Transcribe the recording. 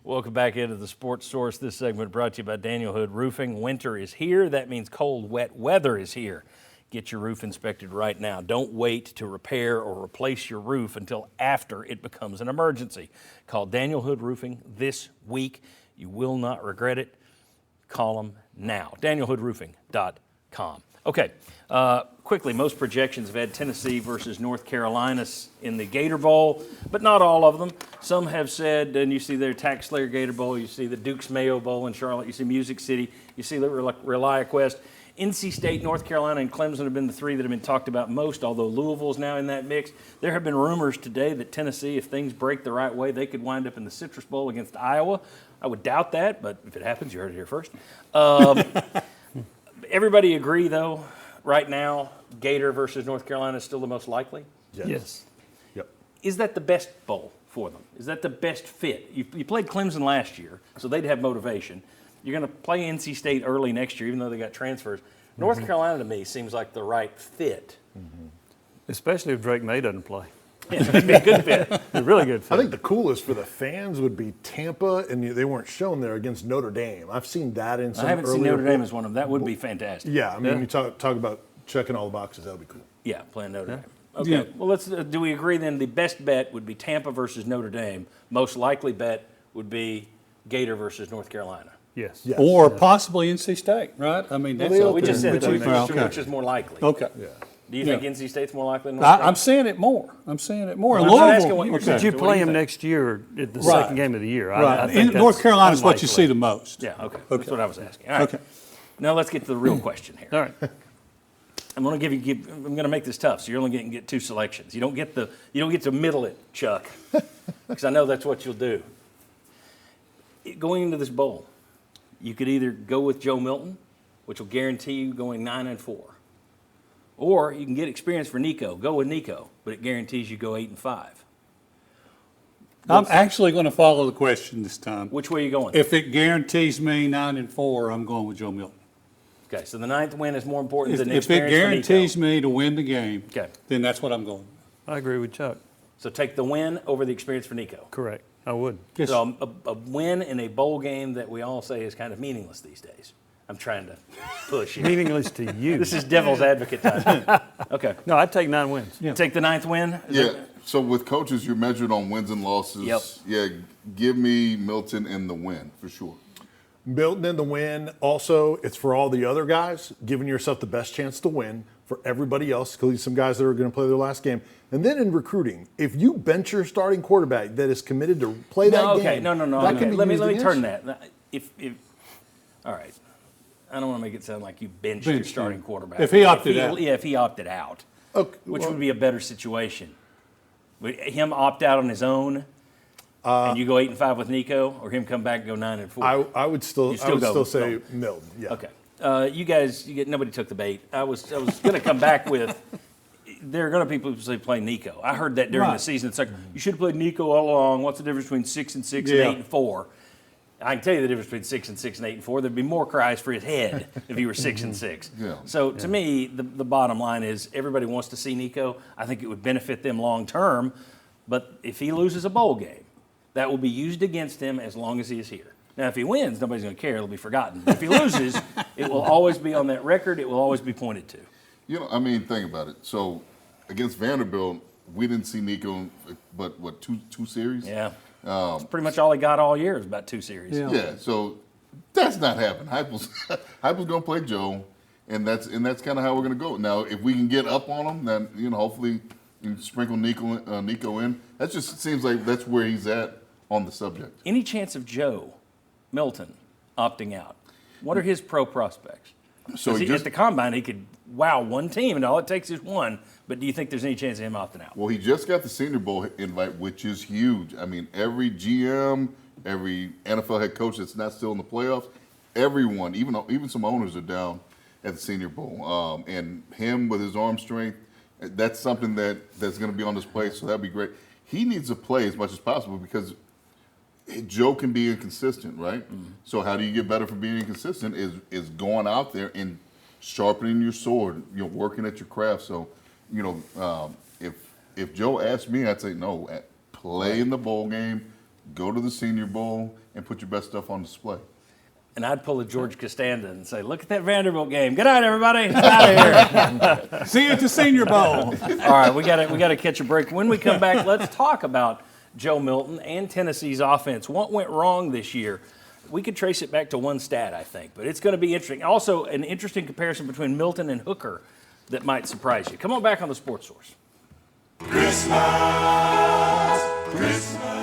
Welcome back into the Sports Source. This segment brought to you by Daniel Hood Roofing. Winter is here. That means cold, wet weather is here. Get your roof inspected right now. Don't wait to repair or replace your roof until after it becomes an emergency. Call Daniel Hood Roofing this week. You will not regret it. Call them now. DanielHoodRoofing.com. Okay, quickly, most projections have had Tennessee versus North Carolina in the Gator Bowl, but not all of them. Some have said, and you see their Tax Slayer Gator Bowl, you see the Duke's Mayo Bowl in Charlotte, you see Music City, you see the ReliaQuest. NC State, North Carolina, and Clemson have been the three that have been talked about most, although Louisville is now in that mix. There have been rumors today that Tennessee, if things break the right way, they could wind up in the Citrus Bowl against Iowa. I would doubt that, but if it happens, you heard it here first. Everybody agree, though, right now, Gator versus North Carolina is still the most likely? Yes. Yep. Is that the best bowl for them? Is that the best fit? You played Clemson last year, so they'd have motivation. You're going to play NC State early next year, even though they got transfers. North Carolina, to me, seems like the right fit. Especially if Drake May doesn't play. Yeah, it'd be a good fit. A really good fit. I think the coolest for the fans would be Tampa, and they weren't shown there against Notre Dame. I've seen that in some I haven't seen earlier Notre Dame as one of them. That would be fantastic. Yeah, I mean, you talk about checking all the boxes. That would be cool. Yeah, playing Notre Dame. Okay, well, let's. Do we agree then the best bet would be Tampa versus Notre Dame? Most likely bet would be Gator versus North Carolina. Yes. Yes. Or possibly NC State, right? I mean, that's We just said which is more likely. Okay. Yeah. Do you think NC State's more likely than North I'm Carolina? saying it more. I'm saying it more. Well, And I'm not asking what Louisville, you're saying. But you So what play do you him think? next year at the Right. second game of the year. right. I think In North that's Carolina is what you unlikely. see the most. Yeah, okay. That's what I was asking. All right. Okay. Now let's get to the real question here. All right. I'm going to make this tough, so you're only going to get two selections. You don't get to middle it, Chuck, because I know that's what you'll do. Going into this bowl, you could either go with Joe Milton, which will guarantee you going 9-4, or you can get experience for Nico. Go with Nico, but it guarantees you go 8-5. I'm actually going to follow the question this time. Which way are you going? If it guarantees me 9-4, I'm going with Joe Milton. Okay, so the ninth win is more important than If it experience guarantees for Nico. me to win the game, Okay, then that's what I'm going with. I agree with Chuck. so take the win over the experience for Nico. Correct. I would. Yes. So a win in a bowl game that we all say is kind of meaningless these days. I'm trying to push here. Meaningless to you. This is devil's advocate time. Okay. No, I'd take 9 wins. Yeah. Take the ninth win? Yeah. So with coaches, you're measured on wins and losses. Yep. Yeah. Give me Milton in the win for sure. Milton in the win. Also, it's for all the other guys, giving yourself the best chance to win. For everybody else, including some guys that are going to play their last game. And then in recruiting, if you bench your starting quarterback that is committed to play that game, No. that can be Let me used turn against you. that. If all right, I don't want to make it sound like you benched your Benched starting him. quarterback. If he opted out. Yeah, if he opted out, Okay, which well, would be a better situation. Would him opt out on his own, and you go 8-5 with Nico, or him come back and go 9-4. I would still, You still go with say Milton. Milton. Yeah. Okay. You guys, nobody took the bait. I was going to come back with, there are going to be people who say play Nico. I heard that during the Right. season. It's like, you should have played Nico all along. What's the difference between 6-6 Yeah. and 8-4? I can tell you the difference between 6-6 and 8-4. There'd be more cries for his head if he were 6-6. Yeah. So to me, the bottom line is everybody wants to see Nico. I think it would benefit them long term. But if he loses a bowl game, that will be used against him as long as he is here. Now, if he wins, nobody's going to care. It'll be forgotten. But if he loses, it will always be on that record. It will always be pointed to. You know, I mean, think about it. So against Vanderbilt, we didn't see Nico, but what, two series? Yeah. That's pretty much all he got all year is about 2 series. Yeah. Yeah. So that's not happening. Heupel's going to play Joe, and that's kind of how we're going to go. Now, if we can get up on him, then hopefully you can sprinkle Nico in. That just seems like that's where he's at on the subject. Any chance of Joe Milton opting out? What are his pro prospects? So At the combine, he could wow one team, and all it takes is one. But do you think there's any chance of him opting out? Well, he just got the Senior Bowl invite, which is huge. I mean, every GM, every NFL head coach that's not still in the playoffs, everyone, even some owners are down at the Senior Bowl. And him with his arm strength, that's something that's going to be on display, so that'd be great. He needs to play as much as possible because Joe can be inconsistent, right? Mm-hmm. So how do you get better from being inconsistent is going out there and sharpening your sword, working at your craft. So, if Joe asked me, I'd say no. Play in the bowl game, go to the Senior Bowl and put your best stuff on display. And I'd pull a George Costanza and say, look at that Vanderbilt game. Good night, everybody. Out of here. See you at the Senior Bowl. All right, we got to catch a break. When we come back, let's talk about Joe Milton and Tennessee's offense. What went wrong this year? We could trace it back to one stat, I think, but it's going to be interesting. Also, an interesting comparison between Milton and Hooker that might surprise you. Come on back on the Sports Source. Christmas, Christmas.